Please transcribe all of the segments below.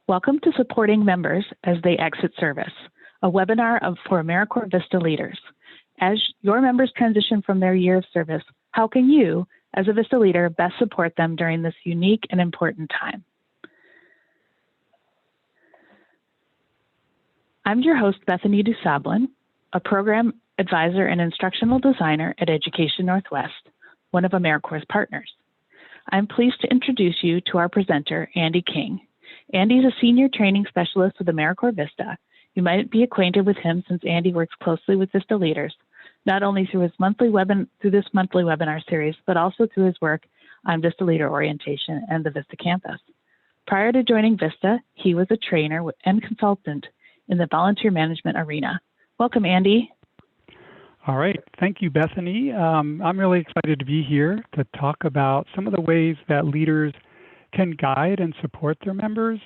Welcome to Supporting Members as They Exit Service, a webinar for AmeriCorps VISTA leaders. As your members transition from their year of service, how can you, as a VISTA leader, best support them during this unique and important time? I'm your host, Bethany Dusablin, a program advisor and instructional designer at Education Northwest, one of AmeriCorps' partners. I'm pleased to introduce you to our presenter, Andy King. Andy is a senior training specialist with AmeriCorps VISTA. You might be acquainted with him since Andy works closely with VISTA leaders, not only through this monthly webinar series, but also through his work on VISTA Leader Orientation and the VISTA Campus. Prior to joining VISTA, he was a trainer and consultant in the volunteer management arena. Welcome, Andy. All right. Thank you, Bethany. I'm really excited to be here to talk about some of the ways that leaders can guide and support their members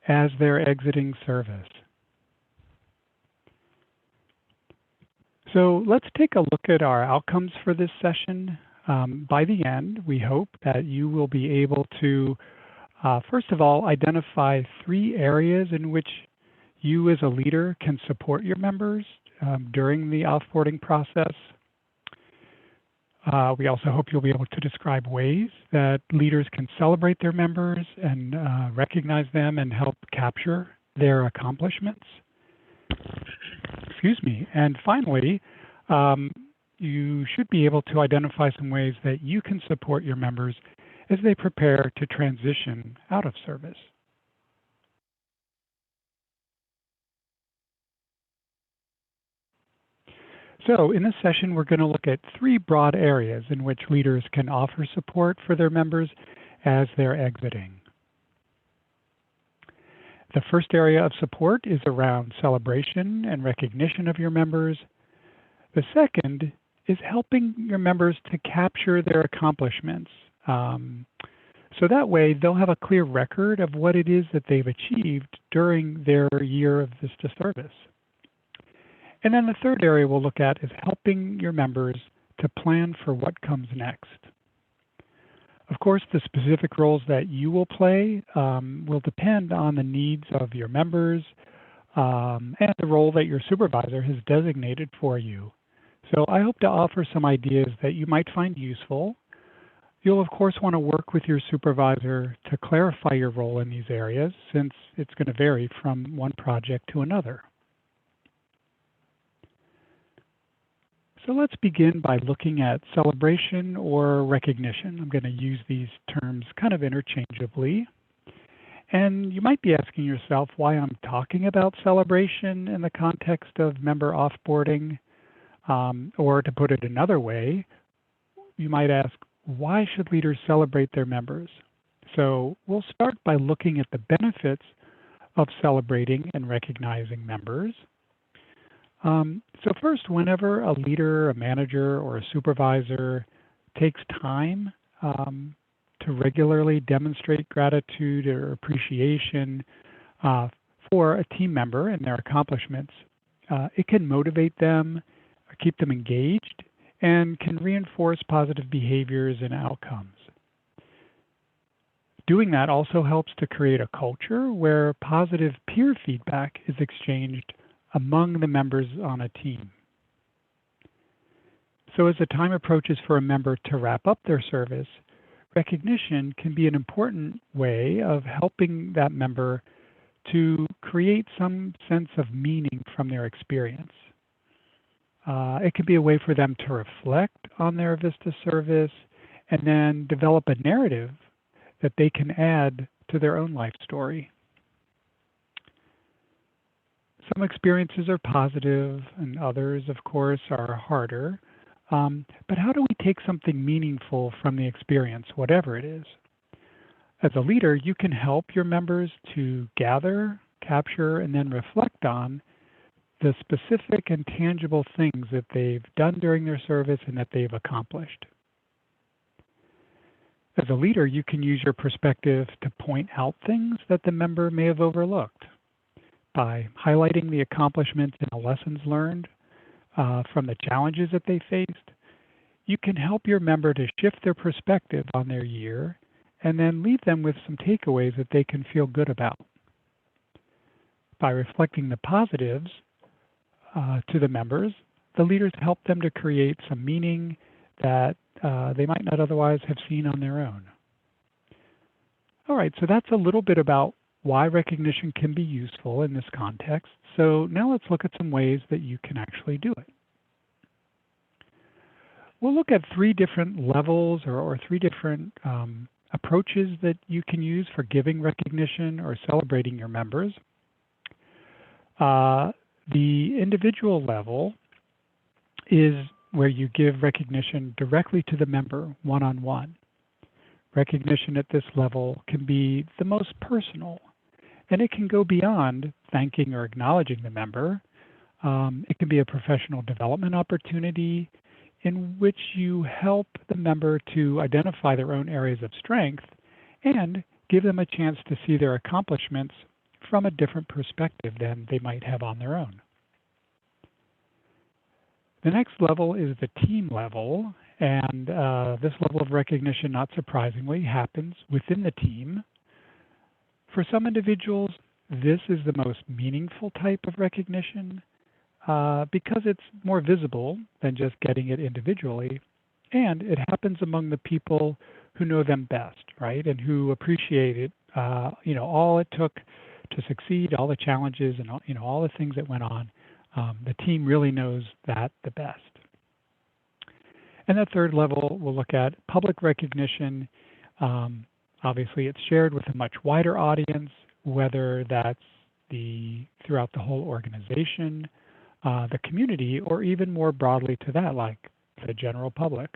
as they're exiting service. So let's take a look at our outcomes for this session. By the end, we hope that you will be able to, first of all, identify 3 areas in which you as a leader can support your members during the offboarding process. We also hope you'll be able to describe ways that leaders can celebrate their members and recognize them and help capture their accomplishments. Excuse me. And finally, you should be able to identify some ways that you can support your members as they prepare to transition out of service. So in this session, we're going to look at 3 broad areas in which leaders can offer support for their members as they're exiting. The first area of support is around celebration and recognition of your members. The second is helping your members to capture their accomplishments. So that way, they'll have a clear record of what it is that they've achieved during their year of VISTA service. And then the third area we'll look at is helping your members to plan for what comes next. Of course, the specific roles that you will play will depend on the needs of your members and the role that your supervisor has designated for you. So I hope to offer some ideas that you might find useful. You'll, of course, want to work with your supervisor to clarify your role in these areas, since it's going to vary from one project to another. So let's begin by looking at celebration or recognition. I'm going to use these terms kind of interchangeably. And you might be asking yourself why I'm talking about celebration in the context of member offboarding. Or to put it another way, you might ask, why should leaders celebrate their members? So we'll start by looking at the benefits of celebrating and recognizing members. So first, whenever a leader, a manager, or a supervisor takes time to regularly demonstrate gratitude or appreciation for a team member and their accomplishments, it can motivate them, keep them engaged, and can reinforce positive behaviors and outcomes. Doing that also helps to create a culture where positive peer feedback is exchanged among the members on a team. So as the time approaches for a member to wrap up their service, recognition can be an important way of helping that member to create some sense of meaning from their experience. It can be a way for them to reflect on their VISTA service and then develop a narrative that they can add to their own life story. Some experiences are positive and others, of course, are harder. But how do we take something meaningful from the experience, whatever it is? As a leader, you can help your members to gather, capture, and then reflect on the specific and tangible things that they've done during their service and that they've accomplished. As a leader, you can use your perspective to point out things that the member may have overlooked by highlighting the accomplishments and the lessons learned from the challenges that they faced. You can help your member to shift their perspective on their year and then leave them with some takeaways that they can feel good about. By reflecting the positives to the members, the leaders help them to create some meaning that they might not otherwise have seen on their own. All right, so that's a little bit about why recognition can be useful in this context. So now let's look at some ways that you can actually do it. We'll look at three different levels or three different approaches that you can use for giving recognition or celebrating your members. The individual level is where you give recognition directly to the member one-on-one. Recognition at this level can be the most personal, and it can go beyond thanking or acknowledging the member. It can be a professional development opportunity in which you help the member to identify their own areas of strength and give them a chance to see their accomplishments from a different perspective than they might have on their own. The next level is the team level, and this level of recognition, not surprisingly, happens within the team. For some individuals, this is the most meaningful type of recognition because it's more visible than just getting it individually, and it happens among the people who know them best, right, and who appreciate it, all it took to succeed, all the challenges and all the things that went on. The team really knows that the best. And the third level, we'll look at public recognition. Obviously, it's shared with a much wider audience, whether that's throughout the whole organization, the community, or even more broadly to that, like the general public.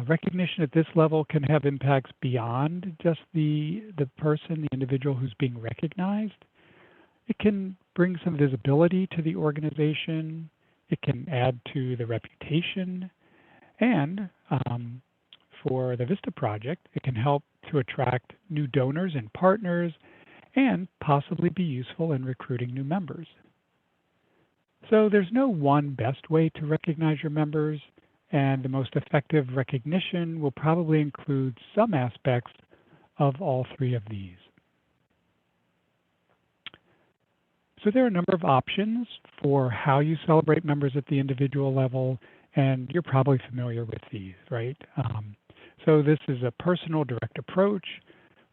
Recognition at this level can have impacts beyond just the person, the individual who's being recognized. It can bring some visibility to the organization. It can add to the reputation. And for the VISTA project, it can help to attract new donors and partners and possibly be useful in recruiting new members. So there's no one best way to recognize your members, and the most effective recognition will probably include some aspects of all three of these. So there are a number of options for how you celebrate members at the individual level, and you're probably familiar with these, right? So this is a personal, direct approach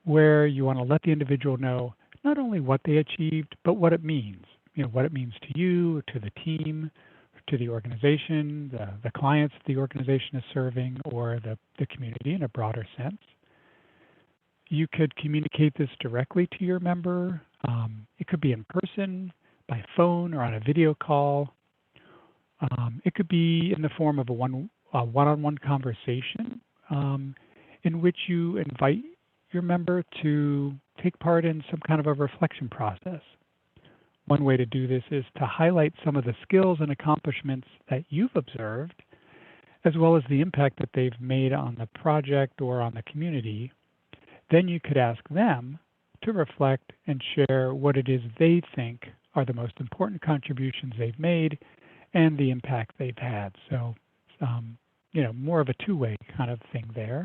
where you want to let the individual know not only what they achieved, but what it means. What it means to you, to the team, to the organization, the clients the organization is serving, or the community in a broader sense. You could communicate this directly to your member. It could be in person, by phone, or on a video call. It could be in the form of a one-on-one conversation in which you invite your member to take part in some kind of a reflection process. One way to do this is to highlight some of the skills and accomplishments that you've observed, as well as the impact that they've made on the project or on the community. Then you could ask them to reflect and share what it is they think are the most important contributions they've made and the impact they've had. So, more of a two-way kind of thing there.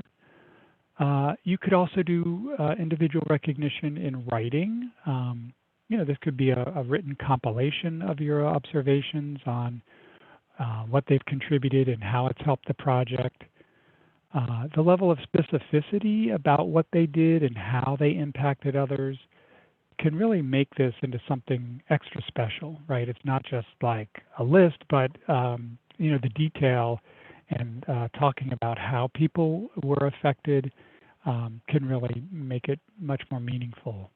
You could also do individual recognition in writing. This could be a written compilation of your observations on what they've contributed and how it's helped the project. The level of specificity about what they did and how they impacted others can really make this into something extra special, right? It's not just like a list, but the detail and talking about how people were affected can really make it much more meaningful.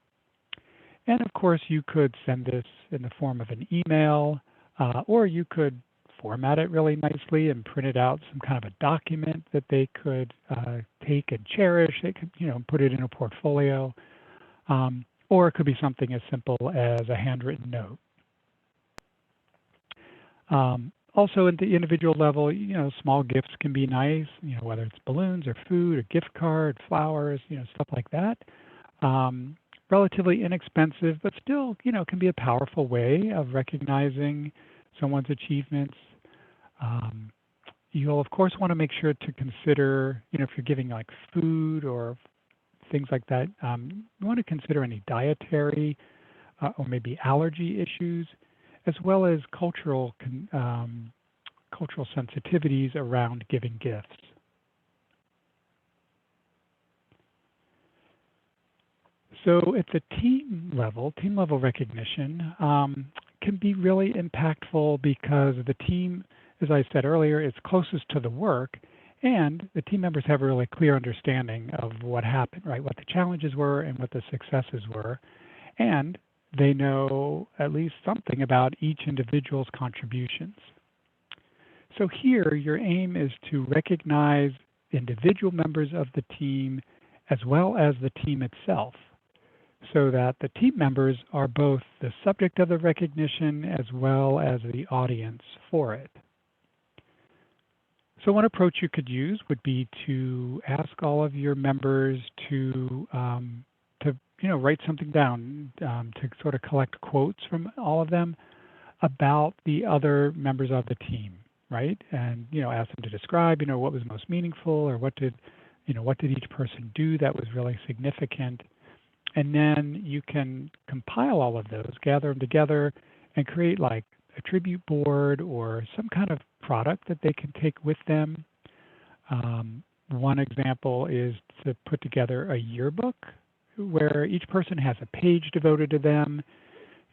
And of course, you could send this in the form of an email, or you could format it really nicely and print it out some kind of a document that they could take and cherish. They could, put it in a portfolio, or it could be something as simple as a handwritten note. Also, at the individual level, small gifts can be nice. Whether it's balloons or food or gift card, flowers, stuff like that. Relatively inexpensive, but still, can be a powerful way of recognizing someone's achievements. You'll, of course, want to make sure to consider, if you're giving like food or things like that, you want to consider any dietary or maybe allergy issues, as well as cultural sensitivities around giving gifts. So at the team level recognition can be really impactful because the team, as I said earlier, is closest to the work, and the team members have a really clear understanding of what happened, right? What the challenges were and what the successes were. And they know at least something about each individual's contributions. So here, your aim is to recognize individual members of the team as well as the team itself, so that the team members are both the subject of the recognition as well as the audience for it. So one approach you could use would be to ask all of your members to write something down, to sort of collect quotes from all of them about the other members of the team, right? And ask them to describe what was most meaningful, or what did each person do that was really significant. And then you can compile all of those, gather them together, and create like a tribute board or some kind of product that they can take with them. One example is to put together a yearbook where each person has a page devoted to them.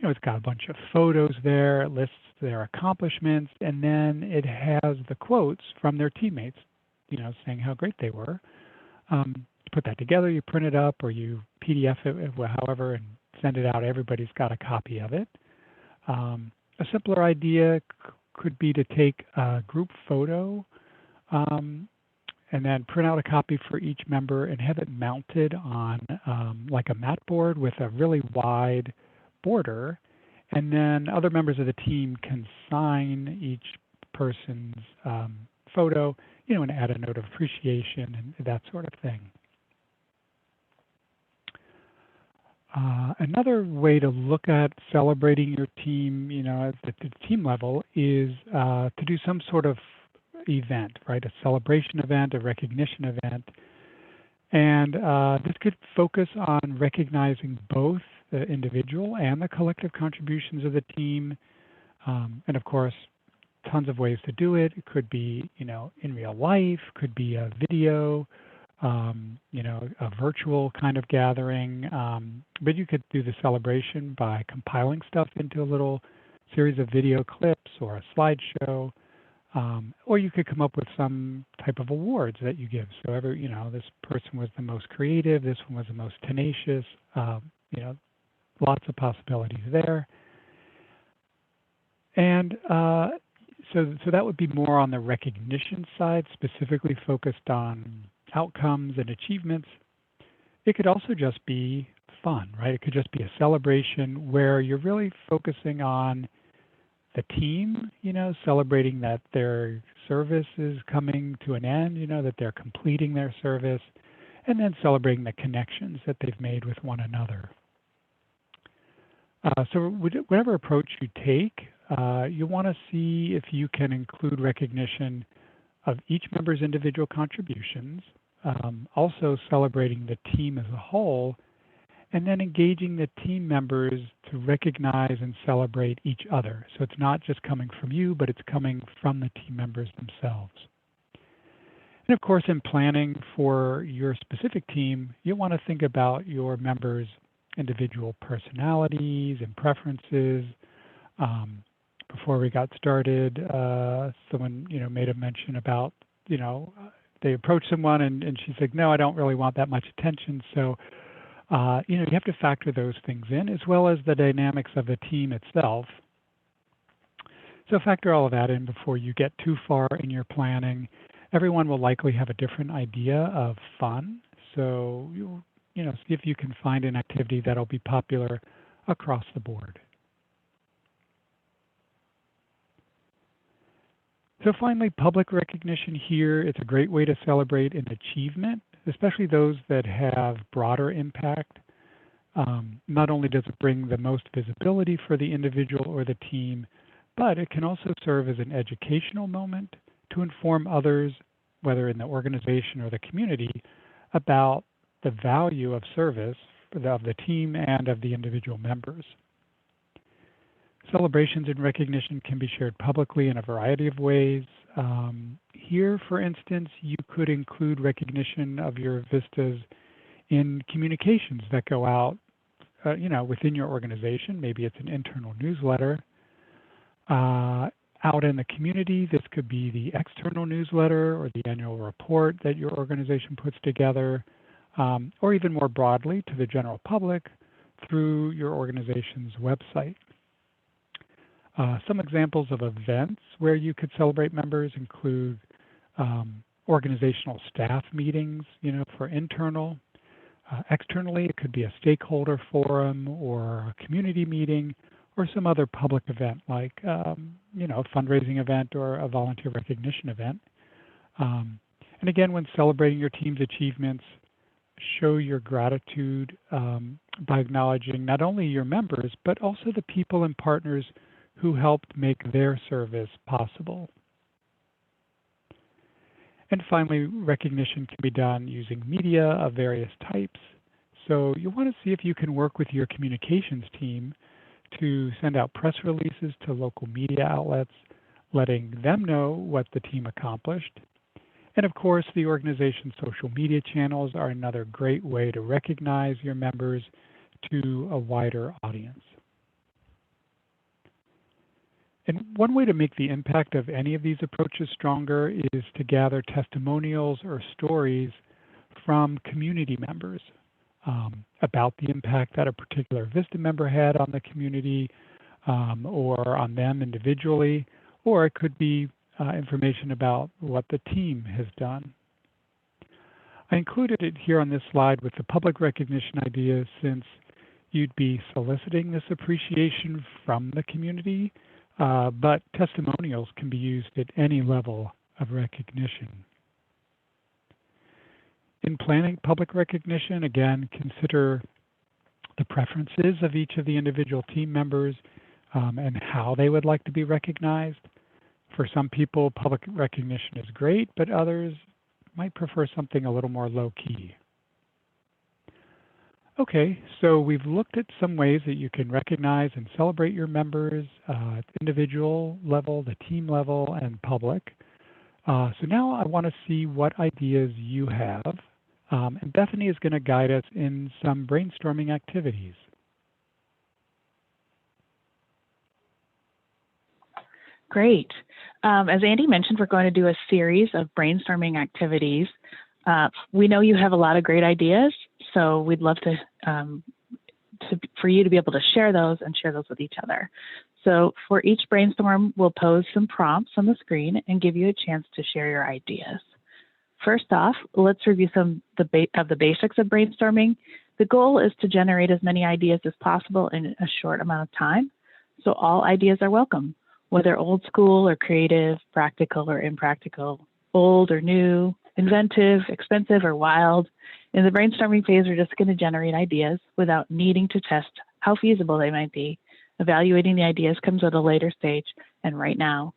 It's got a bunch of photos there, it lists their accomplishments, and then it has the quotes from their teammates, saying how great they were. Put that together, you print it up, or you PDF it, however, and send it out. Everybody's got a copy of it. A simpler idea could be to take a group photo and then print out a copy for each member and have it mounted on like a mat board with a really wide border. And then other members of the team can sign each person's photo, and add a note of appreciation and that sort of thing. Another way to look at celebrating your team, at the team level, is to do some sort of event, right? A celebration event, a recognition event. And this could focus on recognizing both the individual and the collective contributions of the team. And of course, tons of ways to do it. It could be, in real life, could be a video, a virtual kind of gathering. But you could do the celebration by compiling stuff into a little series of video clips or a slideshow. Or you could come up with some type of awards that you give. So this person was the most creative, this one was the most tenacious, lots of possibilities there. And so that would be more on the recognition side, specifically focused on outcomes and achievements. It could also just be fun, right? It could just be a celebration where you're really focusing on the team, celebrating that their service is coming to an end, that they're completing their service, and then celebrating the connections that they've made with one another. So whatever approach you take, you want to see if you can include recognition of each member's individual contributions, also celebrating the team as a whole, and then engaging the team members to recognize and celebrate each other. So it's not just coming from you, but it's coming from the team members themselves. And of course, in planning for your specific team, you want to think about your members' individual personalities and preferences. Before we got started, someone made a mention about they approached someone and she's like, no, I don't really want that much attention. So you have to factor those things in, as well as the dynamics of the team itself. So factor all of that in before you get too far in your planning. Everyone will likely have a different idea of fun, so see if you can find an activity that'll be popular across the board. So finally, public recognition here, it's a great way to celebrate an achievement, especially those that have broader impact. Not only does it bring the most visibility for the individual or the team, but it can also serve as an educational moment to inform others, whether in the organization or the community, about the value of service of the team and of the individual members. Celebrations and recognition can be shared publicly in a variety of ways. Here, for instance, you could include recognition of your VISTAs in communications that go out, within your organization. Maybe it's an internal newsletter. Out in the community, this could be the external newsletter or the annual report that your organization puts together, or even more broadly to the general public through your organization's website. Some examples of events where you could celebrate members include organizational staff meetings, for internal. Externally, it could be a stakeholder forum or a community meeting or some other public event like, a fundraising event or a volunteer recognition event. And again, when celebrating your team's achievements, show your gratitude by acknowledging not only your members, but also the people and partners who helped make their service possible. And finally, recognition can be done using media of various types. So you want to see if you can work with your communications team to send out press releases to local media outlets, letting them know what the team accomplished. And of course, the organization's social media channels are another great way to recognize your members to a wider audience. And one way to make the impact of any of these approaches stronger is to gather testimonials or stories from community members about the impact that a particular VISTA member had on the community or on them individually, or it could be information about what the team has done. I included it here on this slide with the public recognition idea since you'd be soliciting this appreciation from the community, but testimonials can be used at any level of recognition. In planning public recognition, again, consider the preferences of each of the individual team members and how they would like to be recognized. For some people, public recognition is great, but others might prefer something a little more low-key. Okay, so we've looked at some ways that you can recognize and celebrate your members at the individual level, the team level, and public. So now I want to see what ideas you have. And Bethany is going to guide us in some brainstorming activities. Great. As Andy mentioned, we're going to do a series of brainstorming activities. We know you have a lot of great ideas, so we'd love for you to be able to share those and share those with each other. So for each brainstorm, we'll pose some prompts on the screen and give you a chance to share your ideas. First off, let's review some of the basics of brainstorming. The goal is to generate as many ideas as possible in a short amount of time, so all ideas are welcome, whether old school or creative, practical or impractical, old or new, inventive, expensive, or wild. In the brainstorming phase, we're just going to generate ideas without needing to test how feasible they might be. Evaluating the ideas comes at a later stage, and right now,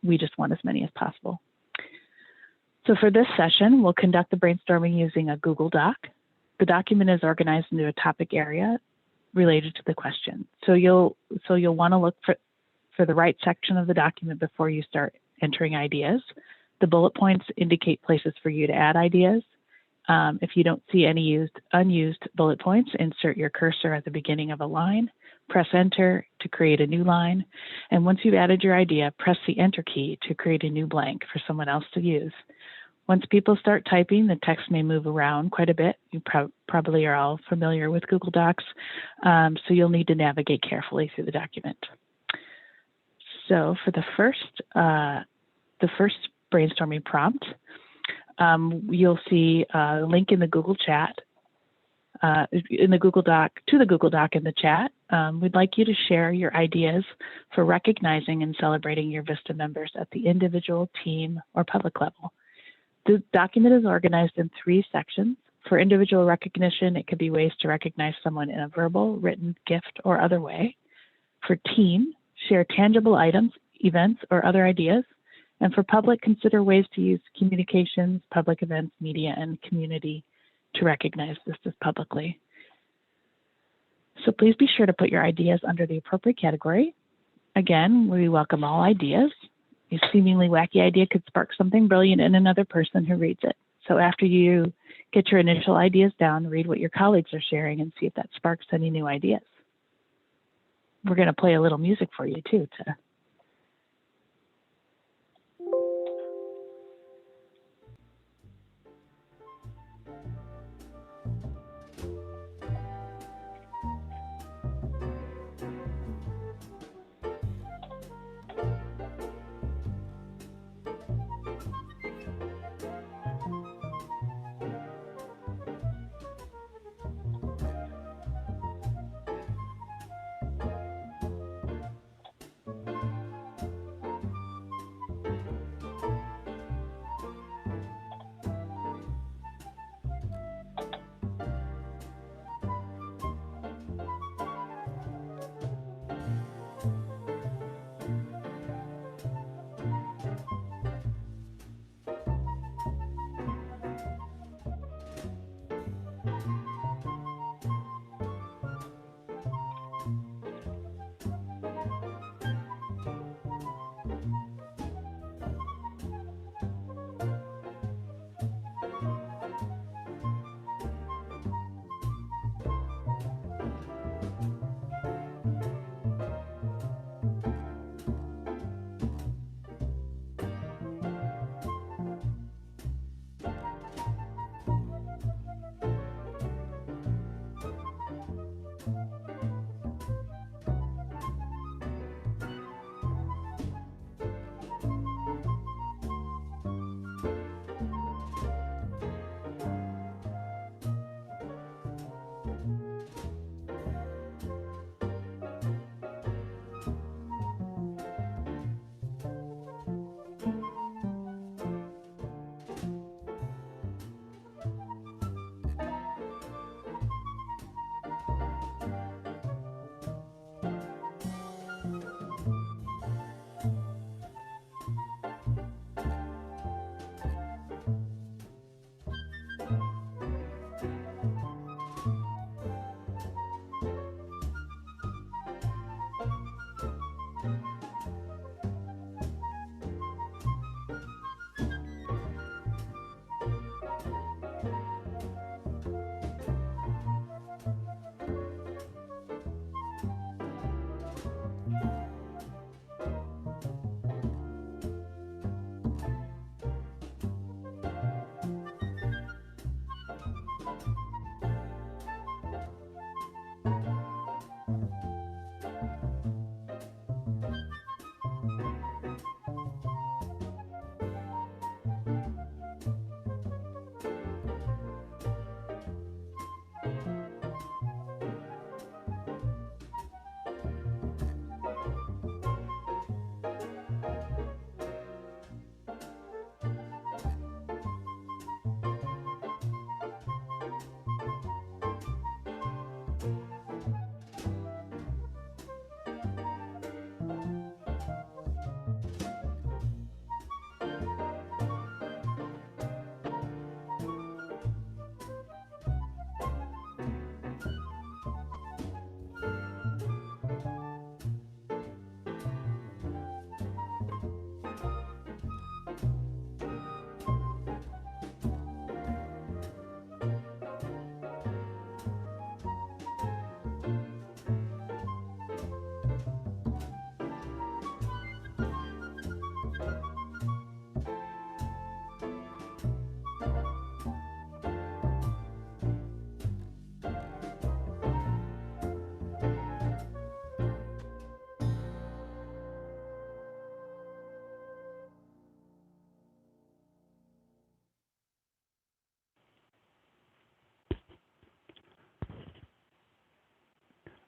we just want as many as possible. So for this session, we'll conduct the brainstorming using a Google Doc. The document is organized into a topic area related to the question. So you'll want to look for the right section of the document before you start entering ideas. The bullet points indicate places for you to add ideas. If you don't see any unused bullet points, insert your cursor at the beginning of a line, press enter to create a new line, and once you've added your idea, press the enter key to create a new blank for someone else to use. Once people start typing, the text may move around quite a bit. You probably are all familiar with Google Docs, so you'll need to navigate carefully through the document. So for the first brainstorming prompt, you'll see a link in the Google chat, in the Google Doc, to the Google Doc in the chat. We'd like you to share your ideas for recognizing and celebrating your VISTA members at the individual, team, or public level. The document is organized in 3 sections. For individual recognition, it could be ways to recognize someone in a verbal, written, gift, or other way. For team, share tangible items, events, or other ideas. And for public, consider ways to use communications, public events, media, and community to recognize VISTAs publicly. So please be sure to put your ideas under the appropriate category. Again, we welcome all ideas. A seemingly wacky idea could spark something brilliant in another person who reads it. So after you get your initial ideas down, read what your colleagues are sharing and see if that sparks any new ideas. We're going to play a little music for you too.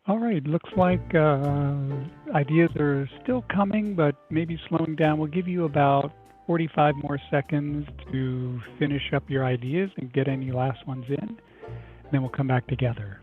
All right, looks like ideas are still coming, but maybe slowing down. We'll give you about 45 more seconds to finish up your ideas and get any last ones in, and then we'll come back together.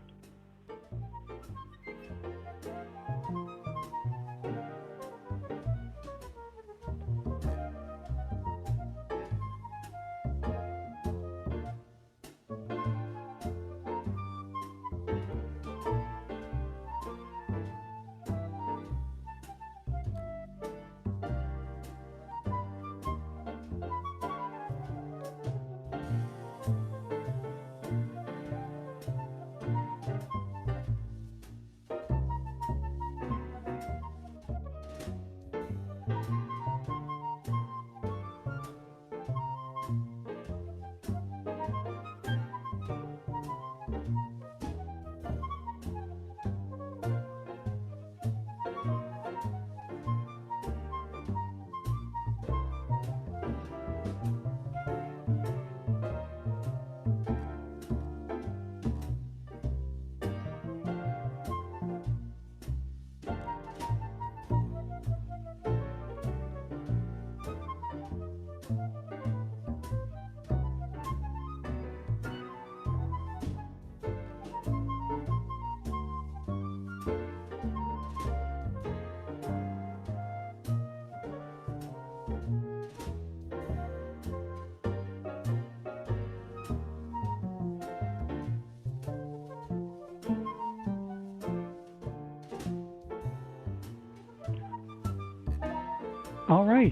All right,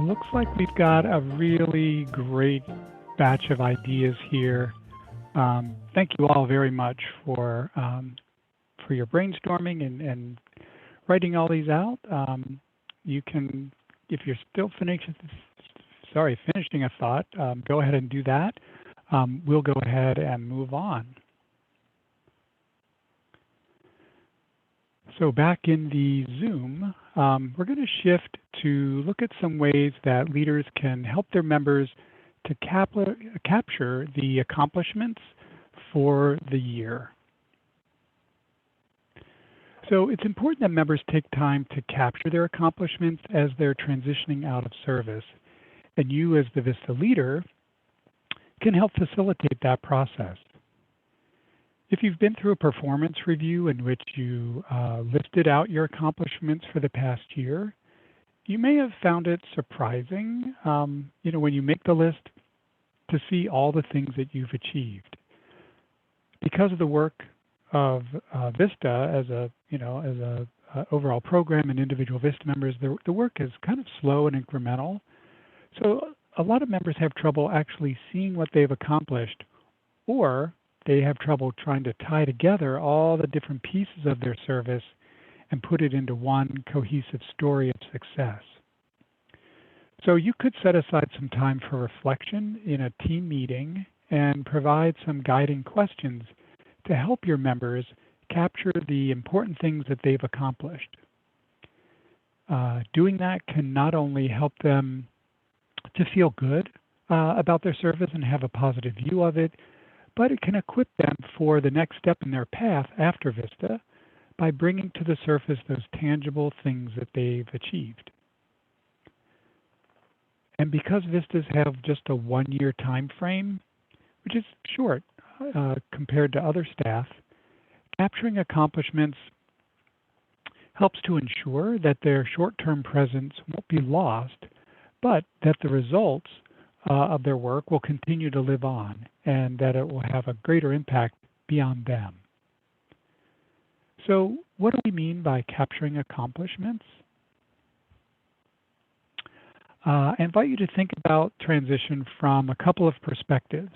looks like we've got a really great batch of ideas here. Thank you all very much for your brainstorming and writing all these out. You can, if you're still finishing a thought, go ahead and do that. We'll go ahead and move on. So back in the Zoom, we're going to shift to look at some ways that leaders can help their members to capture the accomplishments for the year. So it's important that members take time to capture their accomplishments as they're transitioning out of service. And you, as the VISTA leader, can help facilitate that process. If you've been through a performance review in which you listed out your accomplishments for the past year, you may have found it surprising, when you make the list, to see all the things that you've achieved. Because of the work of VISTA as a overall program and individual VISTA members, the work is kind of slow and incremental. So a lot of members have trouble actually seeing what they've accomplished, or they have trouble trying to tie together all the different pieces of their service and put it into one cohesive story of success. So you could set aside some time for reflection in a team meeting and provide some guiding questions to help your members capture the important things that they've accomplished. Doing that can not only help them to feel good about their service and have a positive view of it, but it can equip them for the next step in their path after VISTA by bringing to the surface those tangible things that they've achieved. And because VISTAs have just a one-year time frame, which is short compared to other staff, capturing accomplishments helps to ensure that their short-term presence won't be lost, but that the results of their work will continue to live on and that it will have a greater impact beyond them. So what do we mean by capturing accomplishments? I invite you to think about transition from a couple of perspectives.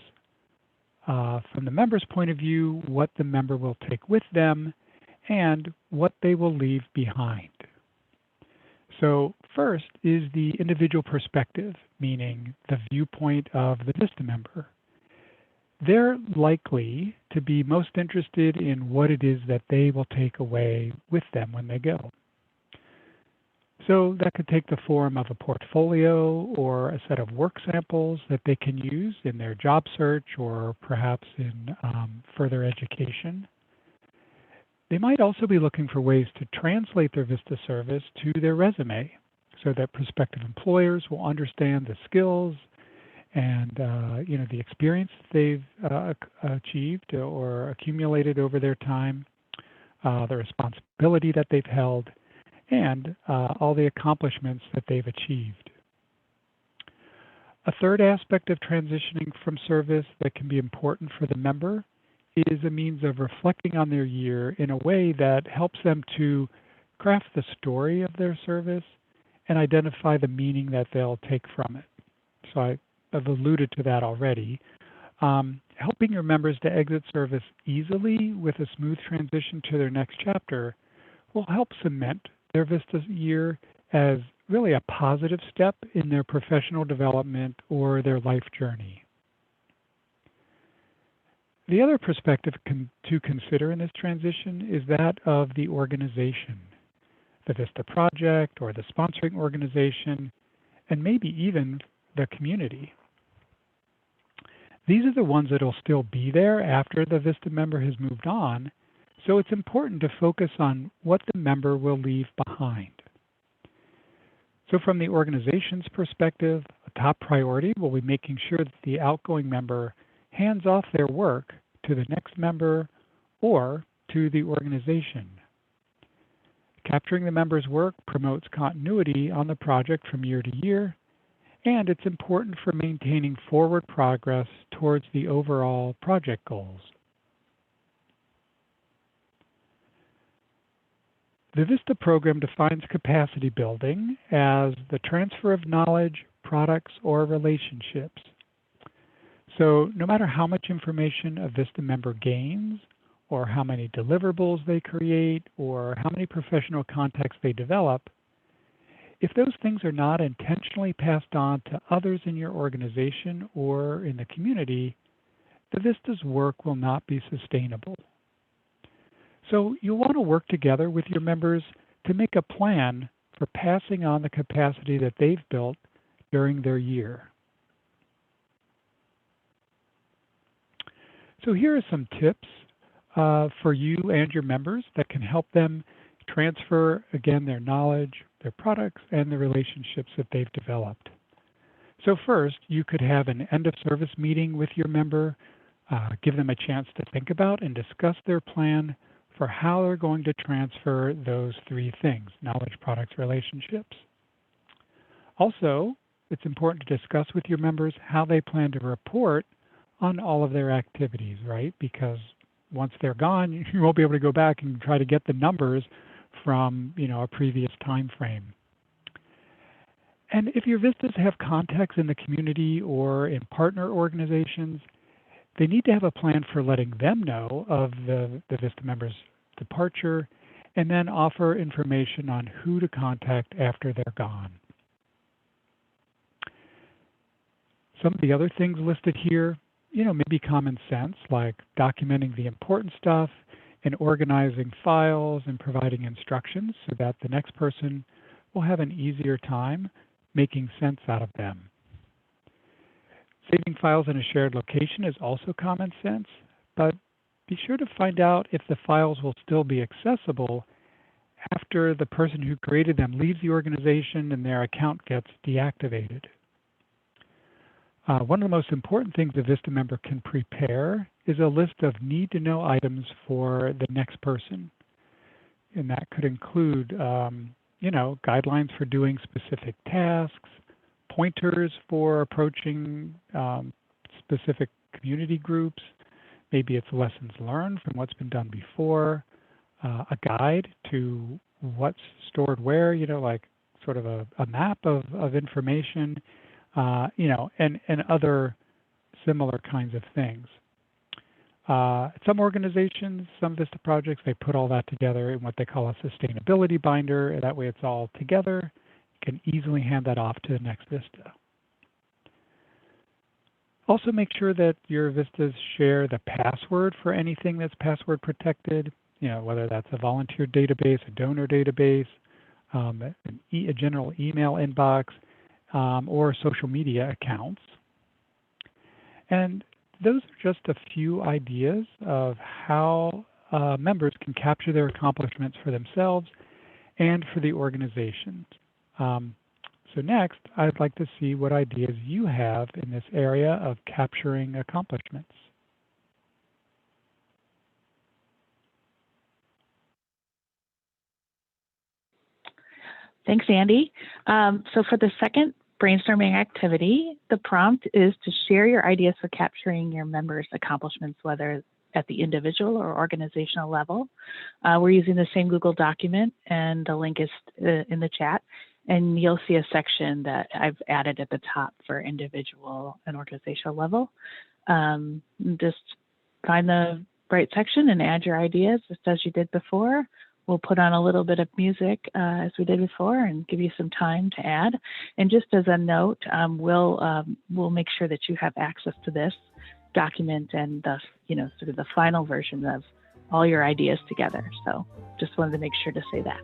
From the member's point of view, what the member will take with them, and what they will leave behind. So first is the individual perspective, meaning the viewpoint of the VISTA member. They're likely to be most interested in what it is that they will take away with them when they go. So that could take the form of a portfolio or a set of work samples that they can use in their job search or perhaps in further education. They might also be looking for ways to translate their VISTA service to their resume so that prospective employers will understand the skills and the experience they've achieved or accumulated over their time, the responsibility that they've held, and all the accomplishments that they've achieved. A third aspect of transitioning from service that can be important for the member is a means of reflecting on their year in a way that helps them to craft the story of their service and identify the meaning that they'll take from it. So I've alluded to that already. Helping your members to exit service easily with a smooth transition to their next chapter will help cement their VISTA year as really a positive step in their professional development or their life journey. The other perspective to consider in this transition is that of the organization, the VISTA project or the sponsoring organization, and maybe even the community. These are the ones that will still be there after the VISTA member has moved on, so it's important to focus on what the member will leave behind. So from the organization's perspective, a top priority will be making sure that the outgoing member hands off their work to the next member or to the organization. Capturing the member's work promotes continuity on the project from year to year, and it's important for maintaining forward progress towards the overall project goals. The VISTA program defines capacity building as the transfer of knowledge, products, or relationships. So no matter how much information a VISTA member gains, or how many deliverables they create, or how many professional contacts they develop, if those things are not intentionally passed on to others in your organization or in the community, the VISTA's work will not be sustainable. So you'll want to work together with your members to make a plan for passing on the capacity that they've built during their year. So here are some tips for you and your members that can help them transfer, again, their knowledge, their products, and the relationships that they've developed. So first, you could have an end-of-service meeting with your member, give them a chance to think about and discuss their plan for how they're going to transfer those three things: knowledge, products, relationships. Also, it's important to discuss with your members how they plan to report on all of their activities, right? Because once they're gone, you won't be able to go back and try to get the numbers from, a previous time frame. And if your VISTAs have contacts in the community or in partner organizations, they need to have a plan for letting them know of the VISTA member's departure, and then offer information on who to contact after they're gone. Some of the other things listed here, maybe common sense, like documenting the important stuff and organizing files and providing instructions so that the next person will have an easier time making sense out of them. Saving files in a shared location is also common sense, but be sure to find out if the files will still be accessible after the person who created them leaves the organization and their account gets deactivated. One of the most important things a VISTA member can prepare is a list of need-to-know items for the next person. And that could include, guidelines for doing specific tasks, pointers for approaching specific community groups. Maybe it's lessons learned from what's been done before, a guide to what's stored where, like sort of a map of information, and other similar kinds of things. Some organizations, some VISTA projects, they put all that together in what they call a sustainability binder. That way it's all together. You can easily hand that off to the next VISTA. Also make sure that your VISTAs share the password for anything that's password protected, whether that's a volunteer database, a donor database, a general email inbox, or social media accounts. And those are just a few ideas of how members can capture their accomplishments for themselves and for the organization. So next, I'd like to see what ideas you have in this area of capturing accomplishments. Thanks, Andy. So for the second brainstorming activity, the prompt is to share your ideas for capturing your members' accomplishments, whether at the individual or organizational level. We're using the same Google document, and the link is in the chat. And you'll see a section that I've added at the top for individual and organizational level. Just find the right section and add your ideas just as you did before. We'll put on a little bit of music as we did before and give you some time to add. And just as a note, we'll make sure that you have access to this document and the, sort of the final version of all your ideas together. So just wanted to make sure to say that.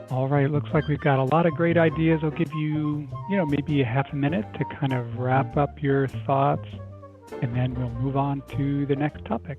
All right, looks like we've got a lot of great ideas. I'll give you, maybe a half a minute to kind of wrap up your thoughts, and then we'll move on to the next topic.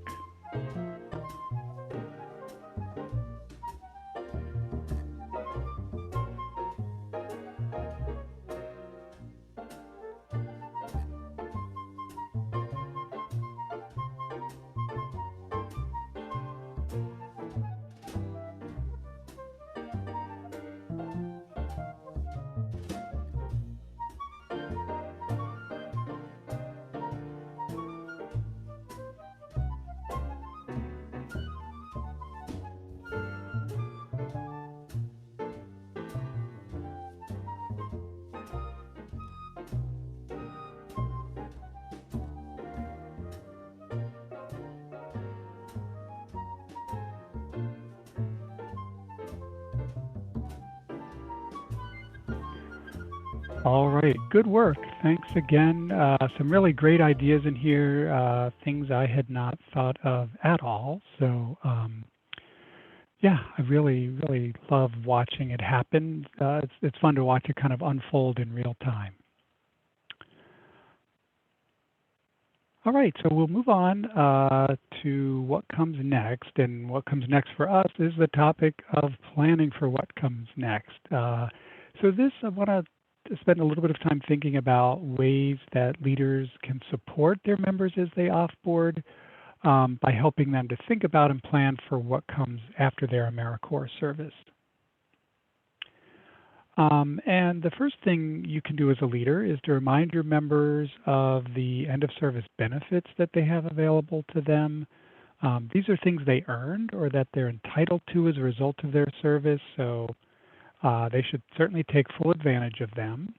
All right, good work. Thanks again. Some really great ideas in here, things I had not thought of at all. So, yeah, I really, really love watching it happen. It's fun to watch it kind of unfold in real time. All right, so we'll move on to what comes next. And what comes next for us is the topic of planning for what comes next. So this, I want to spend a little bit of time thinking about ways that leaders can support their members as they offboard by helping them to think about and plan for what comes after their AmeriCorps service. And the first thing you can do as a leader is to remind your members of the end of service benefits that they have available to them. These are things they earned or that they're entitled to as a result of their service, so they should certainly take full advantage of them.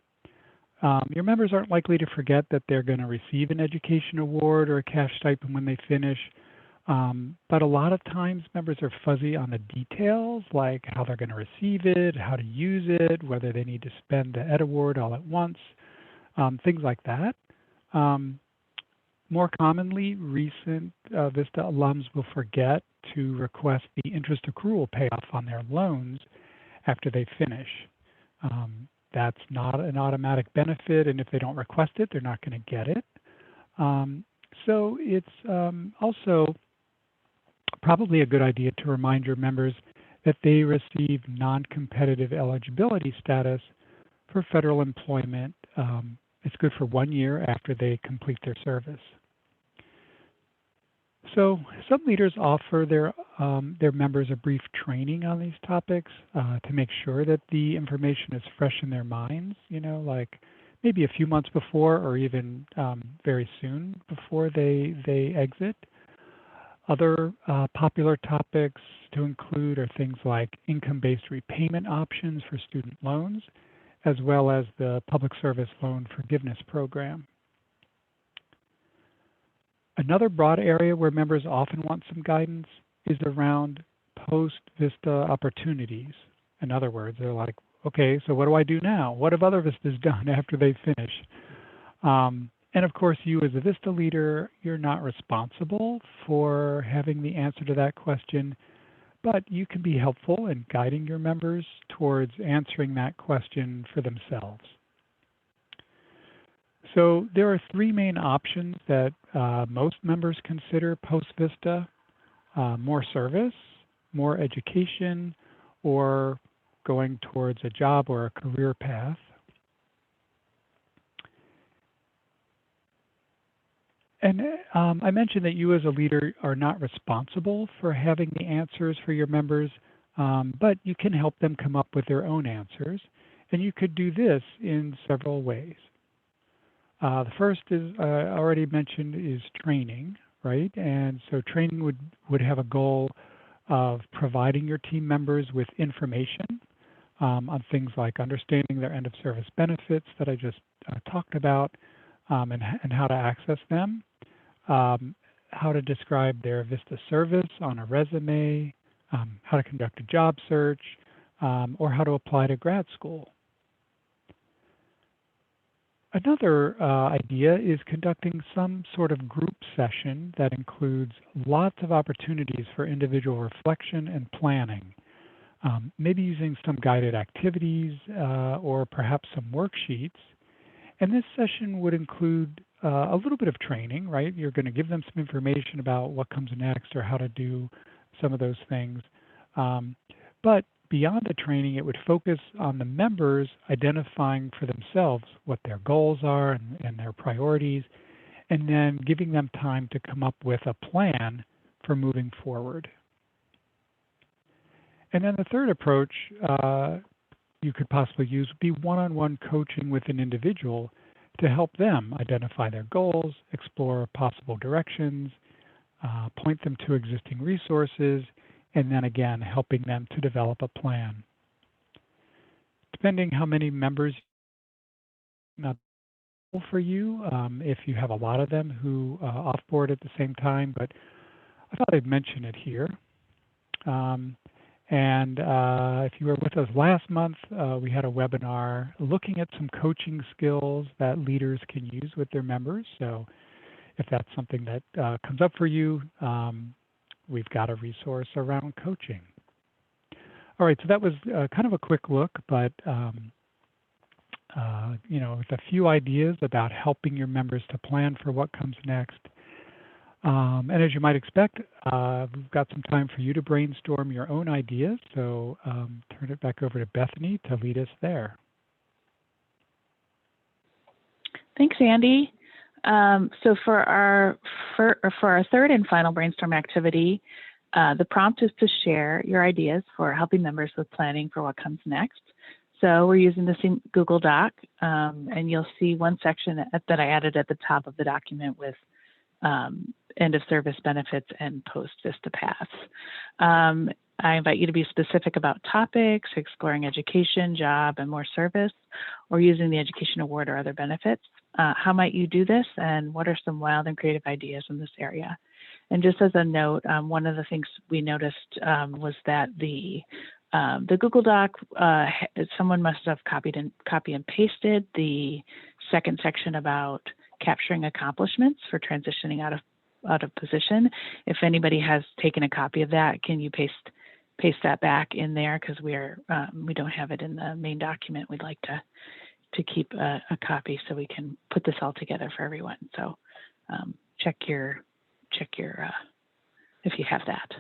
Your members aren't likely to forget that they're going to receive an education award or a cash stipend when they finish, but a lot of times members are fuzzy on the details, like how they're going to receive it, how to use it, whether they need to spend the Ed Award all at once, things like that. More commonly, recent VISTA alums will forget to request the interest accrual payoff on their loans after they finish. That's not an automatic benefit, and if they don't request it, they're not going to get it. So it's also probably a good idea to remind your members that they receive non-competitive eligibility status for federal employment. It's good for 1 year after they complete their service. So some leaders offer their members a brief training on these topics to make sure that the information is fresh in their minds, like maybe a few months before or even very soon before they exit. Other popular topics to include are things like income-based repayment options for student loans, as well as the Public Service Loan Forgiveness Program. Another broad area where members often want some guidance is around post-VISTA opportunities. In other words, they're like, okay, so what do I do now? What have other VISTAs done after they finish? And of course, you as a VISTA leader, you're not responsible for having the answer to that question, but you can be helpful in guiding your members towards answering that question for themselves. So there are three main options that most members consider post-VISTA: more service, more education, or going towards a job or a career path. And I mentioned that you as a leader are not responsible for having the answers for your members, but you can help them come up with their own answers. And you could do this in several ways. The first is, I already mentioned, is training, right? And so training would have a goal of providing your team members with information on things like understanding their end of service benefits that I just talked about, and how to access them, how to describe their VISTA service on a resume, how to conduct a job search, or how to apply to grad school. Another idea is conducting some sort of group session that includes lots of opportunities for individual reflection and planning. maybe using some guided activities or perhaps some worksheets. And this session would include a little bit of training, right? You're going to give them some information about what comes next or how to do some of those things. But beyond the training, it would focus on the members identifying for themselves what their goals are and their priorities, and then giving them time to come up with a plan for moving forward. And then the third approach you could possibly use would be one-on-one coaching with an individual to help them identify their goals, explore possible directions, point them to existing resources, and then again, helping them to develop a plan. Depending how many members not for you, if you have a lot of them who offboard at the same time, but I thought I'd mention it here. If you were with us last month, we had a webinar looking at some coaching skills that leaders can use with their members. So if that's something that comes up for you, we've got a resource around coaching. All right, so that was kind of a quick look, but with a few ideas about helping your members to plan for what comes next. And as you might expect, we've got some time for you to brainstorm your own ideas. So turn it back over to Bethany to lead us there. Thanks, Andy. So for our third and final brainstorm activity, the prompt is to share your ideas for helping members with planning for what comes next. So we're using the same Google Doc, and you'll see one section that I added at the top of the document with end of service benefits and post VISTA paths. I invite you to be specific about topics, exploring education, job, and more service, or using the education award or other benefits. How might you do this, and what are some wild and creative ideas in this area? And just as a note, one of the things we noticed was that the Google Doc, someone must have copy and pasted the second section about capturing accomplishments for transitioning out of position. If anybody has taken a copy of that, can you paste that back in there, because we don't have it in the main document. We'd like to keep a copy so we can put this all together for everyone. So check your if you have that.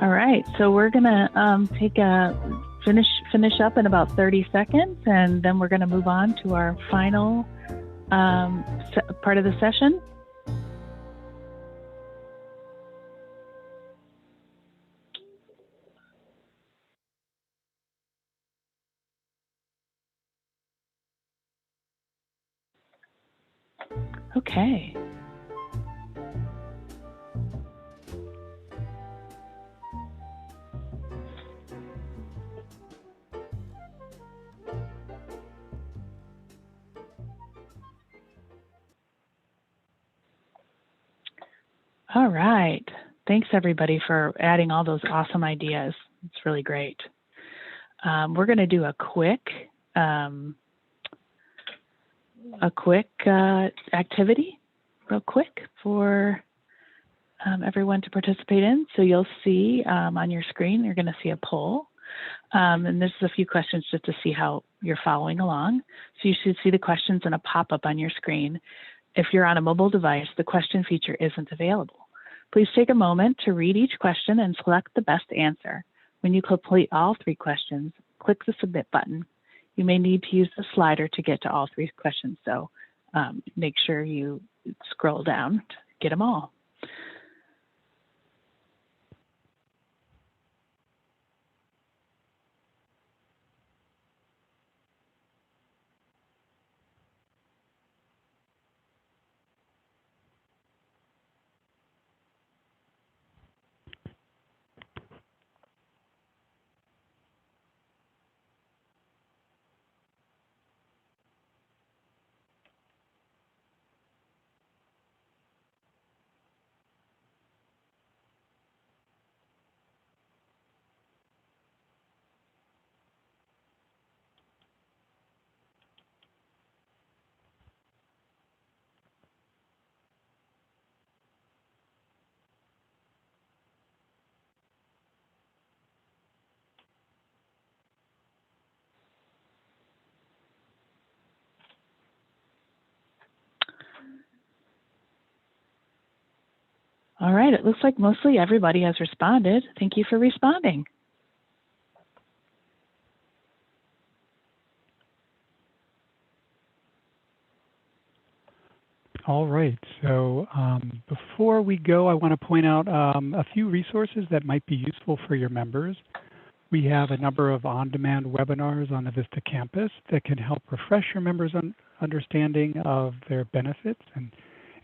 All right, so we're gonna finish up in about 30 seconds, and then we're gonna move on to our final part of the session. Okay. All right. Thanks everybody for adding all those awesome ideas. It's really great. We're going to do a quick activity, real quick, for everyone to participate in. So you'll see on your screen, you're going to see a poll. And this is a few questions just to see how you're following along. So you should see the questions in a pop-up on your screen. If you're on a mobile device, the question feature isn't available. Please take a moment to read each question and select the best answer. When you complete all 3 questions, click the submit button. You may need to use the slider to get to all 3 questions, so make sure you scroll down to get them all. All right, it looks like mostly everybody has responded. Thank you for responding. All right, so before we go, I want to point out a few resources that might be useful for your members. We have a number of on-demand webinars on the VISTA campus that can help refresh your members' understanding of their benefits and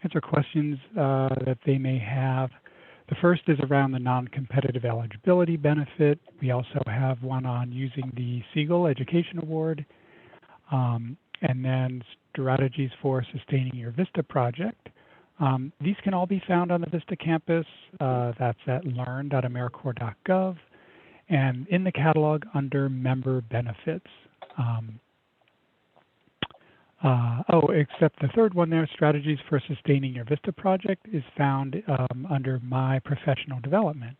answer questions that they may have. The first is around the non-competitive eligibility benefit. We also have one on using the Siegel Education Award, and then strategies for sustaining your VISTA project. These can all be found on the VISTA campus. That's at learn.americorps.gov. And in the catalog under member benefits. Except the third one there, strategies for sustaining your VISTA project, is found under my professional development.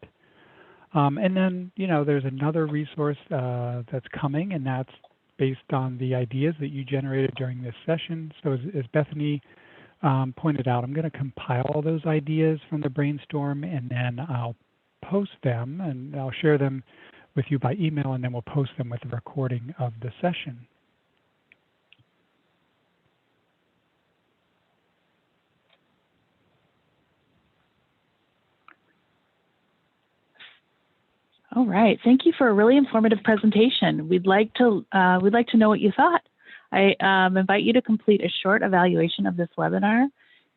And then, there's another resource that's coming, and that's based on the ideas that you generated during this session. So as Bethany pointed out, I'm going to compile all those ideas from the brainstorm, and then I'll post them, and I'll share them with you by email, and then we'll post them with the recording of the session. All right, thank you for a really informative presentation. We'd like to know what you thought. I invite you to complete a short evaluation of this webinar.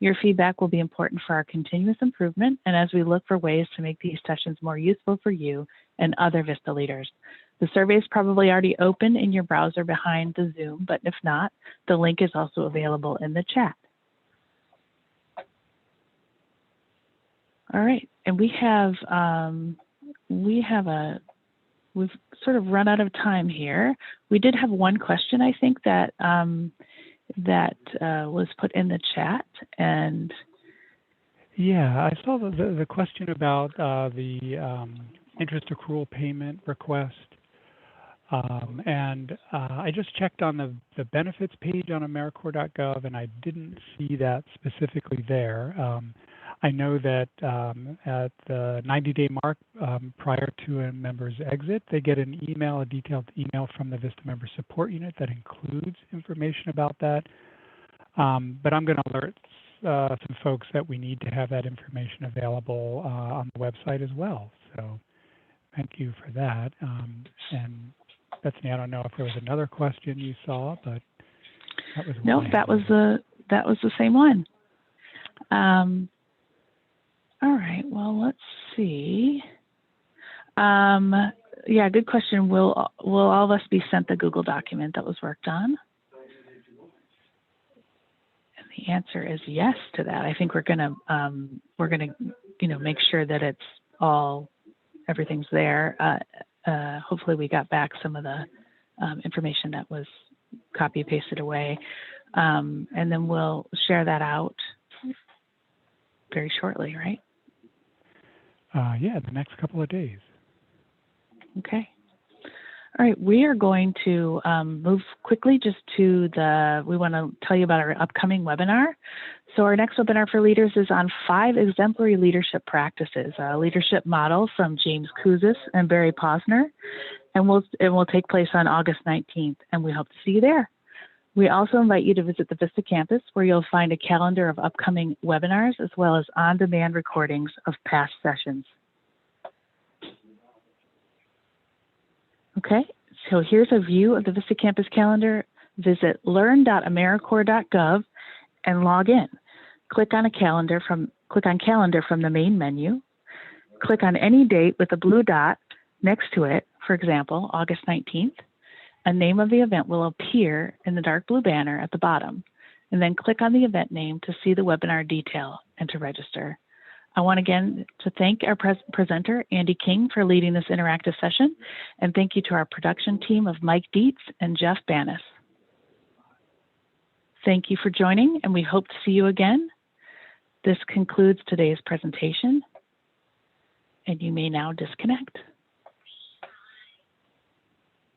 Your feedback will be important for our continuous improvement and as we look for ways to make these sessions more useful for you and other VISTA leaders. The survey is probably already open in your browser behind the Zoom, but if not, the link is also available in the chat. All right, and we've sort of run out of time here. We did have one question, I think, that was put in the chat, and yeah, I saw the question about the interest accrual payment request, and I just checked on the benefits page on AmeriCorps.gov, and I didn't see that specifically there. I know that at the 90-day mark prior to a member's exit, they get an email, a detailed email from the VISTA Member Support Unit that includes information about that. But I'm going to alert some folks that we need to have that information available on the website as well. So thank you for that. And Bethany, I don't know if there was another question you saw, but that was no, one. that was the same one. All right, well, let's see. Yeah, good question. Will all of us be sent the Google document that was worked on? And the answer is yes to that. I think we're gonna make sure that it's everything's there. Hopefully we got back some of the information that was copy pasted away, and then we'll share that out very shortly, right? Yeah, the next couple of days. Okay. All right, we are going to move quickly just to we want to tell you about our upcoming webinar. So our next webinar for leaders is on 5 exemplary leadership practices, a leadership model from James Kouzis and Barry Posner, and it will take place on August 19th, and we hope to see you there. We also invite you to visit the VISTA campus, where you'll find a calendar of upcoming webinars as well as on-demand recordings of past sessions. Okay, so here's a view of the VISTA Campus Calendar. Visit learn.americorps.gov and log in. Click on Calendar from the main menu. Click on any date with a blue dot next to it, for example, August 19th. A name of the event will appear in the dark blue banner at the bottom, and then click on the event name to see the webinar detail and to register. I want again to thank our presenter, Andy King, for leading this interactive session, and thank you to our production team of Mike Dietz and Jeff Banis. Thank you for joining, and we hope to see you again. This concludes today's presentation, and you may now disconnect.